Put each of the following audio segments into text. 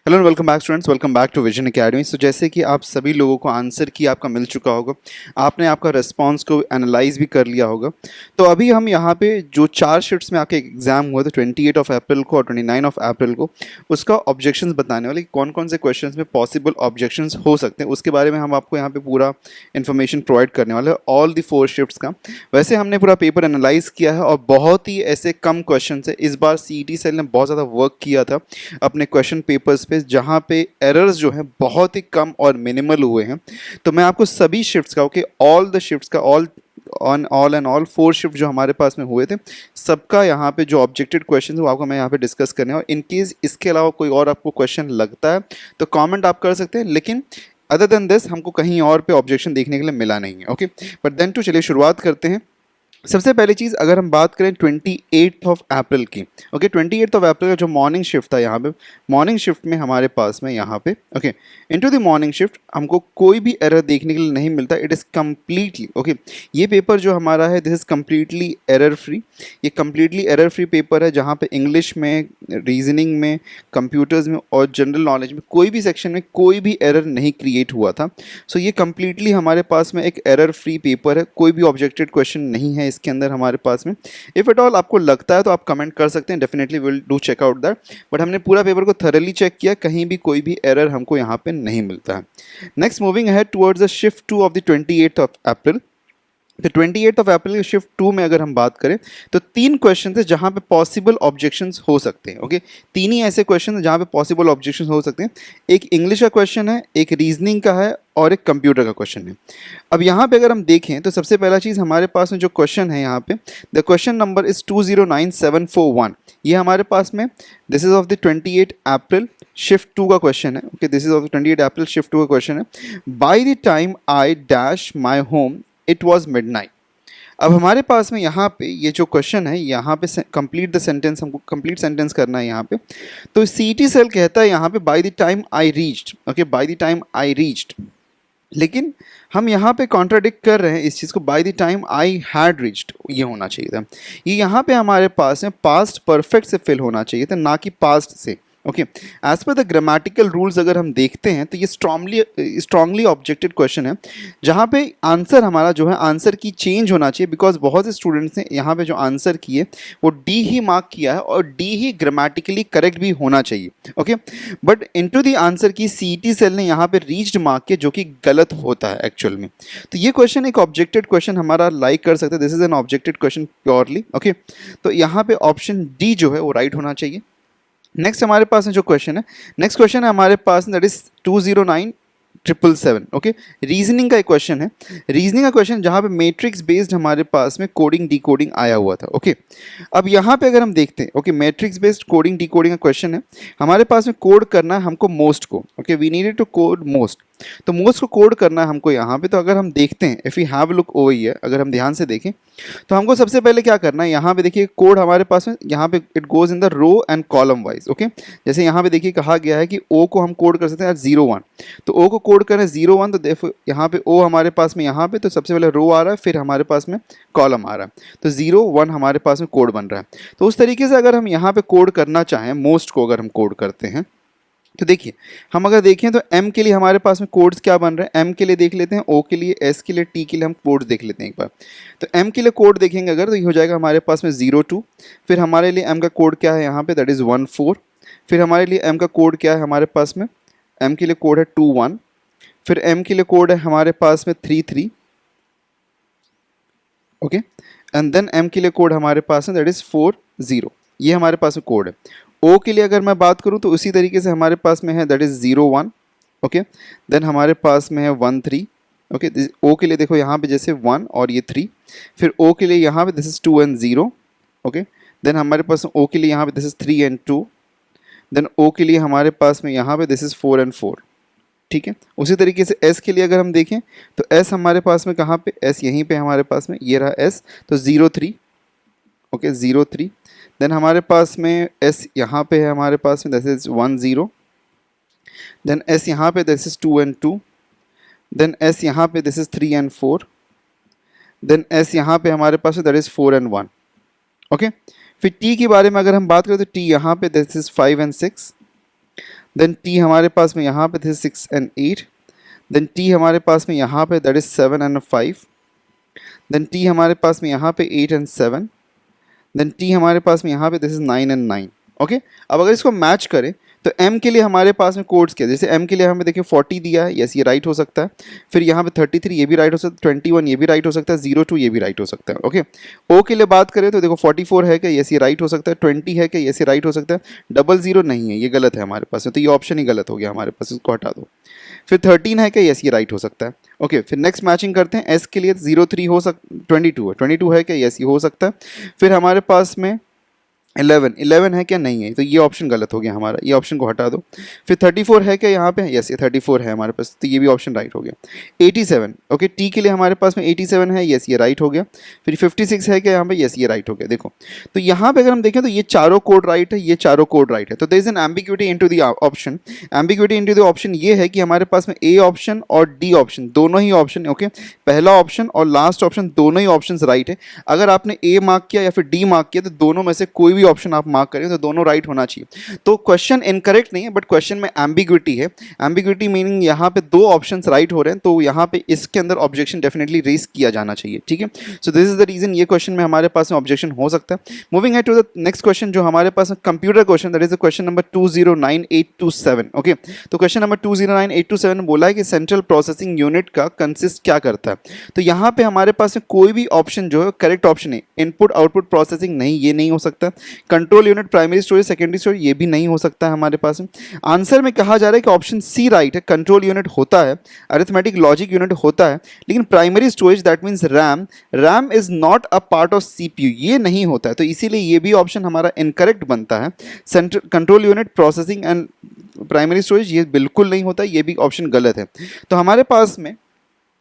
Hello and welcome back students, welcome back to Vision Academy. So जैसे कि आप सभी लोगों को आंसर की आपका मिल चुका होगा, आपने आपका रिस्पांस को एनालाइज भी कर लिया होगा। तो अभी हम यहाँ पे जो 4 शिफ्ट्स में आपके एग्जाम हुए थे 28 को और 29 को, उसका ऑब्जेक्शंस बताने वाले कि कौन कौन से क्वेश्चंस में पॉसिबल ऑब्जेक्शंस हो सकते हैं, उसके बारे में हम आपको यहाँ पे पूरा इन्फॉर्मेशन प्रोवाइड करने वाले हैं ऑल दी 4 शिफ्ट्स का। वैसे हमने पूरा पेपर एनालाइज किया है और बहुत ही ऐसे कम क्वेश्चन है। इस बार सीईटी सेल ने बहुत ज़्यादा वर्क किया था अपने क्वेश्चन पेपर्स पे, जहाँ पे एरर्स जो हैं बहुत ही कम और मिनिमल हुए हैं। तो मैं आपको सभी शिफ्ट्स का, ओके, ऑल द शिफ्ट्स का, ऑल एंड ऑल 4 शिफ्ट जो हमारे पास में हुए थे, सबका यहाँ पे जो ऑब्जेक्टेड क्वेश्चन है वो आपको मैं यहाँ पे डिस्कस करने, और इन केस इसके अलावा कोई और आपको क्वेश्चन लगता है तो कमेंट आप कर सकते हैं, लेकिन अदर देन दिस हमको कहीं और पे ऑब्जेक्शन देखने के लिए मिला नहीं है। ओके, बट देन टू चलिए शुरुआत करते हैं। सबसे पहली चीज़ अगर हम बात करें 28 की, ओके, 28 का जो मॉर्निंग शिफ्ट था, यहाँ पे मॉर्निंग शिफ्ट में हमारे पास में यहाँ पे, okay, into the morning shift हमको कोई भी एरर देखने के लिए नहीं मिलता। It is completely okay. ये पेपर जो हमारा है, this is completely error free. ये कम्प्लीटली एरर फ्री पेपर है, जहाँ पे इंग्लिश में, रीजनिंग में, कंप्यूटर्स में और जनरल नॉलेज में कोई भी सेक्शन में कोई भी एरर नहीं क्रिएट हुआ था। सो ये कम्प्लीटली हमारे पास में एक एरर फ्री पेपर है, कोई भी ऑब्जेक्टेड क्वेश्चन नहीं है इसके अंदर हमारे पास में। इफ़ एट ऑल आपको लगता है तो आप कमेंट कर सकते हैं, definitely will do check out that. But हमने पूरा पेपर को थरली चेक किया, कहीं भी कोई भी एरर हमको यहाँ पे नहीं मिलता है। Next, moving ahead towards the shift 2 of the 28 तो 28 शिफ्ट 2 में अगर हम बात करें तो 3 क्वेश्चन थे जहां पे पॉसिबल ऑब्जेक्शंस हो सकते हैं। ओके, 3 ही ऐसे क्वेश्चन हैं जहां पे पॉसिबल ऑब्जेक्शंस हो सकते हैं। एक इंग्लिश का क्वेश्चन है, एक रीजनिंग का है और एक कंप्यूटर का क्वेश्चन है। अब यहाँ पे अगर हम देखें तो सबसे पहला चीज़ हमारे पास में जो क्वेश्चन है यहाँ पे, द क्वेश्चन नंबर इज 209741। ये हमारे पास में this is of the 28 shift 2 का क्वेश्चन है। Okay, this is of the 28 shift 2 का क्वेश्चन है। By the time I dash my home it was midnight. अब हमारे पास में यहाँ पे ये जो क्वेश्चन है, यहाँ पे कंप्लीट द सेंटेंस, हमको कंप्लीट सेंटेंस करना है यहाँ पे। तो सीटी सेल कहता है यहाँ पे by the time I reached, okay, by the time I reached, लेकिन हम यहाँ पे कॉन्ट्राडिक्ट कर रहे हैं इस चीज़ को, by the time I had reached ये होना चाहिए था। ये यहाँ पे हमारे पास में पास्ट परफेक्ट से फिल होना चाहिए था, ना कि पास्ट से। Okay, as per the grammatical rules अगर हम देखते हैं तो ये स्ट्रांगली ऑब्जेक्टेड क्वेश्चन है, जहाँ पे आंसर हमारा जो है, आंसर की चेंज होना चाहिए, बिकॉज बहुत से स्टूडेंट्स ने यहाँ पे जो आंसर किए वो डी ही मार्क किया है और डी ही ग्रामेटिकली करेक्ट भी होना चाहिए। Okay, but into the answer की सीटी सेल ने यहाँ पे रीच्ड मार्क किया, जो कि गलत होता है एक्चुअल में। तो ये क्वेश्चन एक ऑब्जेक्टेड क्वेश्चन हमारा लाइक कर सकते हैं, this is an objected question purely. Okay, तो यहाँ पे ऑप्शन डी जो है वो राइट होना चाहिए। नेक्स्ट हमारे पास में जो क्वेश्चन है, नेक्स्ट क्वेश्चन है हमारे पास, दैट इज 209777। ओके, रीजनिंग का एक क्वेश्चन है। रीजनिंग का क्वेश्चन जहाँ पे मैट्रिक्स बेस्ड हमारे पास में कोडिंग डिकोडिंग आया हुआ था। ओके, अब यहाँ पे अगर हम देखते हैं, okay, matrix based coding decoding का क्वेश्चन है, हमारे पास में कोड करना है हमको मोस्ट को। Okay, we needed to code most, तो मोस्ट को कोड करना है हमको यहाँ पे। तो अगर हम देखते हैं, if you have look over here, अगर हम ध्यान से देखें तो हमको सबसे पहले क्या करना है, यहाँ पे देखिए कोड हमारे पास में, यहाँ पे it goes in the row and column wise. Okay, जैसे यहाँ पे देखिए कहा गया है कि ओ को हम कोड कर सकते हैं 01, तो ओ को कोड करें 01, तो देखो यहाँ पे ओ हमारे पास में, यहाँ पे तो सबसे पहले रो आ रहा है, फिर हमारे पास में कॉलम आ रहा है, तो 01 हमारे पास में कोड बन रहा है। तो उस तरीके से अगर हम यहाँ पे कोड करना चाहें, मोस्ट को अगर हम कोड करते हैं तो देखिए, हम अगर देखें तो एम के लिए हमारे पास में कोड्स क्या बन रहे हैं, एम के लिए देख लेते हैं, ओ के लिए, एस के लिए, टी के लिए हम कोड्स देख लेते हैं एक बार। तो एम के लिए कोड देखेंगे अगर, तो ये हो जाएगा हमारे पास में 02। फिर हमारे लिए एम का कोड क्या है यहाँ पे, दैट इज़ 14। फिर हमारे लिए एम का कोड क्या है हमारे पास में, एम के लिए कोड है 21। फिर एम के लिए कोड है हमारे पास में 33। ओके, एंड देन एम के लिए कोड हमारे पास में दैट इज़ 40। ये हमारे पास में कोड है। ओ के लिए अगर मैं बात करूं तो उसी तरीके से हमारे पास में है, दैट इज़ 01। ओके, देन हमारे पास में है 13। ओके, ओ के लिए देखो यहाँ पे जैसे 1 और ये 3। फिर ओ के लिए यहाँ पे this is 2 and 0। Okay, then हमारे पास ओ के लिए यहाँ पे this is 3 and 2। Then O के लिए हमारे पास में यहाँ पे दिस इज़ 4 and 4। ठीक है, उसी तरीके से एस के लिए अगर हम देखें तो एस हमारे पास में कहाँ पे, एस यहीं पे हमारे पास में, ये रहा एस, तो 03। ओके, 03। देन हमारे पास में एस यहाँ पे है हमारे पास में, दिस इज 10। देन एस यहाँ पे this is 2 and 2। Then S यहाँ पे this is 3 and 4। Then S यहाँ पे हमारे पास है दैट इज 4 and 1। ओके, फिर टी के बारे में अगर हम बात करें तो टी यहाँ पे this is 5 and 6। Then T हमारे पास में यहाँ पे दिस 6 and 8, देन टी हमारे पास में यहाँ पे that is 7 and 5, then T हमारे पास में यहाँ पे 8 and 7, देन टी हमारे पास में यहाँ पे दिस इज 9 and 9। ओके, अब अगर इसको मैच करें तो m के लिए हमारे पास में कोड्स क्या है, जैसे m के लिए हमें देखिए 40 दिया है, यस ये राइट हो सकता है, फिर यहाँ पे 33 ये भी राइट हो सकता है, 21 ये भी राइट हो सकता है, 02 ये भी राइट हो सकता है। ओके, o के लिए बात करें तो देखो 44 है क्या, यस ये राइट हो सकता है, 20 है क्या, यस ये राइट हो सकता है, 00 नहीं है, ये गलत है हमारे पास में, तो ये ऑप्शन ही गलत हो गया हमारे पास, इसको हटा दो। फिर 13 है क्या, यस ये राइट हो सकता है। ओके, फिर नेक्स्ट मैचिंग करते हैं, s के लिए 03 हो सकता, 22 है, 22 है क्या, यस ये हो सकता है। फिर हमारे पास में 11 है क्या, नहीं है, तो ये ऑप्शन गलत हो गया हमारा, ये ऑप्शन को हटा दो। फिर 34 है क्या यहाँ पे, यस ये 34 है हमारे पास, तो ये भी ऑप्शन राइट हो गया। 87, ओके, टी के लिए हमारे पास में 87 है, यस ये राइट हो गया। फिर 56 है क्या यहाँ पे, यस ये राइट हो गया। देखो तो यहाँ पे अगर हम देखें तो ये चारों कोड राइट है, ये चारों कोड राइट है, तो there is an ambiguity into the option. Ambiguity into the option ये है कि हमारे पास में ए ऑप्शन और डी ऑप्शन दोनों ही ऑप्शन, ओके, पहला ऑप्शन और लास्ट ऑप्शन दोनों ही ऑप्शन राइट है। अगर आपने ए मार्क किया या फिर डी मार्क किया तो दोनों में से कोई भी ऑप्शन आप मार्क करें तो दोनों राइट होना चाहिए। तो क्वेश्चन इनकरेक्ट नहीं है, बट क्वेश्चन में एम्बिग्यूटी है। एम्बिग्यूटी मीनिंग यहाँ पे दो ऑप्शंस राइट हो रहे हैं, तो यहाँ पे इसके अंदर ऑब्जेक्शन डेफिनेटली रेज किया जाना चाहिए, ठीक है। So this is the reason ये क्वेश्चन में हमारे पास में ऑब्जेक्शन हो सकता है। Moving to the next question जो हमारे पास computer question, that is the question number 209827। Okay, तो क्वेश्चन नंबर 209827 बोला है कि सेंट्रल प्रोसेसिंग यूनिट का कंसिस्ट क्या करता है। तो यहाँ पे हमारे पास में कोई भी ऑप्शन जो है करेक्ट ऑप्शन है, इनपुट आउटपुट प्रोसेसिंग नहीं, ये नहीं हो सकता। Control unit, primary storage, secondary storage, ये भी नहीं हो सकता है हमारे पास में। आंसर में कहा जा रहा है कि ऑप्शन सी राइट है, कंट्रोल यूनिट होता है, अरिथमेटिक लॉजिक यूनिट होता है, लेकिन primary storage that means RAM is not a part of CPU, ये नहीं होता है, तो इसीलिए ये भी ऑप्शन हमारा इनकरेक्ट बनता है। Central control unit, processing and primary storage ये बिल्कुल नहीं होता, ये भी ऑप्शन गलत है। तो हमारे पास में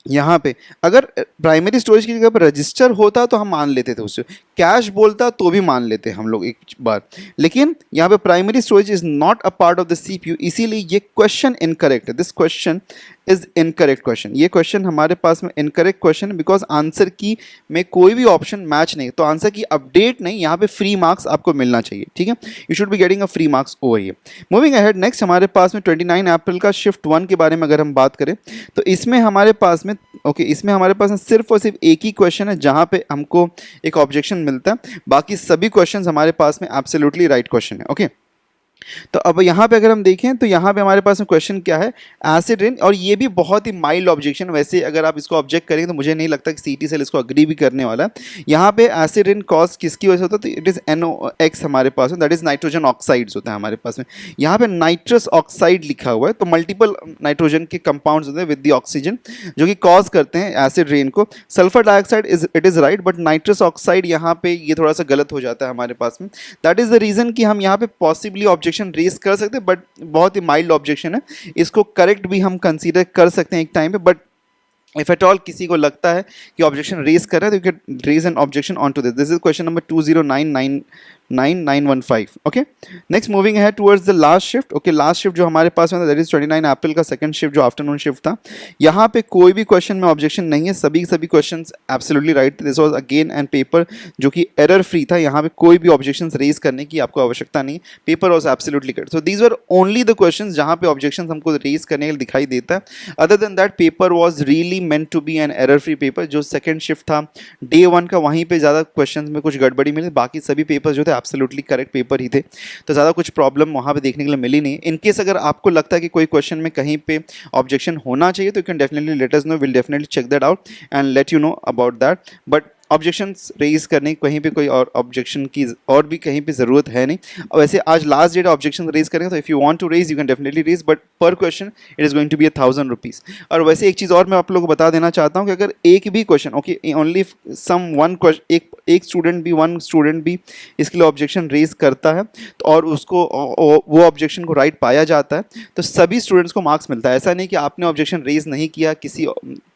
यहाँ पे अगर प्राइमरी स्टोरेज की जगह पर रजिस्टर होता तो हम मान लेते थे, उससे कैश बोलता तो भी मान लेते हम लोग एक बार, लेकिन यहाँ पे primary storage is not a part of the CPU, इसीलिए ये क्वेश्चन इनकरेक्ट है। This question is incorrect question, ये क्वेश्चन हमारे पास में इनकरेक्ट क्वेश्चन है, बिकॉज आंसर की में कोई भी ऑप्शन मैच नहीं, तो आंसर की अपडेट नहीं, यहाँ पे फ्री मार्क्स आपको मिलना चाहिए, ठीक है। You should be getting a free marks over here. Moving ahead, next हमारे पास में 29 अप्रैल का शिफ्ट 1 के बारे में अगर हम बात करें तो इसमें हमारे पास में इसमें हमारे पास सिर्फ और सिर्फ एक ही क्वेश्चन है जहाँ पे हमको एक ऑब्जेक्शन मिलता है, बाकी सभी क्वेश्चंस हमारे पास में एब्सोल्युटली राइट क्वेश्चन है। ओके, तो अब यहाँ पे अगर हम देखें तो यहाँ पे हमारे पास में क्वेश्चन क्या है, एसिड रेन, और ये भी बहुत ही माइल्ड ऑब्जेक्शन। वैसे अगर आप इसको ऑब्जेक्ट करेंगे तो मुझे नहीं लगता कि सीटी सेल इसको अग्री भी करने वाला है। यहाँ पे एसिड रेन कॉज किसकी वजह से होता है, तो इट इज NOx हमारे पास में, दैट इज नाइट्रोजन ऑक्साइड्स होता है हमारे पास में। यहाँ पे नाइट्रस ऑक्साइड लिखा हुआ है, तो मल्टीपल नाइट्रोजन के कंपाउंड्स होते हैं विद द ऑक्सीजन जो कि कॉज करते हैं एसिड रेन को। Sulphur dioxide it is right, but nitrous oxide यहाँ पे ये थोड़ा सा गलत हो जाता है हमारे पास में। दैट इज द रीजन कि हम यहाँ पे पॉसिबली ऑब्जेक्शन रेज कर सकते हैं, बट बहुत ही माइल्ड ऑब्जेक्शन है, इसको करेक्ट भी हम कंसीडर कर सकते हैं एक टाइम पे। बट इफ एट ऑल किसी को लगता है कि ऑब्जेक्शन रेज कर रहा है तो you can raise an objection on to this. This is question number 20999915। Okay, next moving है towards the last shift. Okay, last shift जो हमारे पास में दैट इज 29 अप्रैल का सेकंड शिफ्ट जो आफ्टरनून शिफ्ट था। यहाँ पे कोई भी क्वेश्चन में ऑब्जेक्शन नहीं है, सभी क्वेश्चंस एब्सोल्युटली राइट थे। This was again and paper जो कि एरर फ्री था, यहाँ पे कोई भी ऑब्जेक्शंस रेज करने की आपको आवश्यकता नहीं, paper was absolutely correct. So these were only the questions जहाँ पे ऑब्जेक्शंस हमको रेज करने के लिए दिखाई देता है। Other than that paper was really meant to be an error free paper. जो सेकंड शिफ्ट था डे 1 का, वहीं पे ज़्यादा क्वेश्चंस में कुछ गड़बड़ी मिली, बाकी सभी पेपर जो थे एब्सोल्युटली करेक्ट पेपर ही थे, तो ज़्यादा कुछ प्रॉब्लम वहाँ पे देखने के लिए मिली नहीं। इन केस अगर आपको लगता है कि कोई क्वेश्चन में कहीं पे ऑब्जेक्शन होना चाहिए तो you can definitely let us know, will definitely check that out and let you know about that. But objections raise करने की कहीं पे कोई और ऑब्जेक्शन की और भी कहीं पे ज़रूरत है नहीं। और वैसे आज लास्ट डेट ऑब्जेक्शन रेज करेंगे, तो if you want to raise you can definitely raise, but per question it is going to be 1000 rupees. और वैसे एक चीज़ और मैं आप लोगों को बता देना चाहता हूँ कि अगर एक भी question, okay, only some one question, एक स्टूडेंट भी इसके लिए ऑब्जेक्शन रेज करता है तो और उसको वो ऑब्जेक्शन को राइट पाया जाता है तो सभी स्टूडेंट्स को मार्क्स मिलता है। ऐसा नहीं कि आपने ऑब्जेक्शन रेज नहीं किया किसी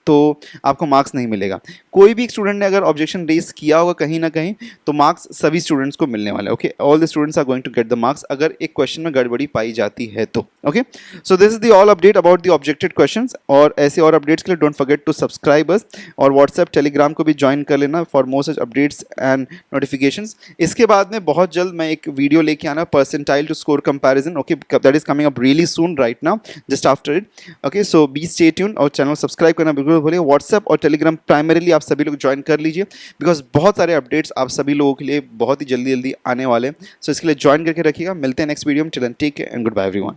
तो आपको मार्क्स नहीं मिलेगा। कोई भी स्टूडेंट ने अगर ऑब्जेक्शन रेज किया होगा कहीं ना कहीं तो मार्क्स सभी स्टूडेंट्स को मिलने वाले हैं। Okay, all the students are going to get the marks अगर एक क्वेश्चन में गड़बड़ी पाई जाती है तो। Okay, so this is the all update about the objected questions. और ऐसे और अपडेट्स के लिए don't forget to subscribe us और व्हाट्सएप टेलीग्राम को भी ज्वाइन कर लेना for more such updates and notifications. इसके बाद में बहुत जल्द मैं एक वीडियो लेके आना percentile to score comparison. Okay, that is coming up really soon right now just after it. Okay, so be stay tune और चैनल सब्सक्राइब करना बिल्कुल मत भूलिए। व्हाट्सएप और टेलीग्राम प्राइमरीली आप सभी लोग ज्वाइन कर लीजिए बिकॉज बहुत सारे अपडेट्स आप सभी लोगों के लिए बहुत ही जल्दी जल्दी आने वाले हैं। सो इसके लिए ज्वाइन करके रखिएगा। मिलते हैं नेक्स्ट वीडियो में। Till then take care and good bye everyone.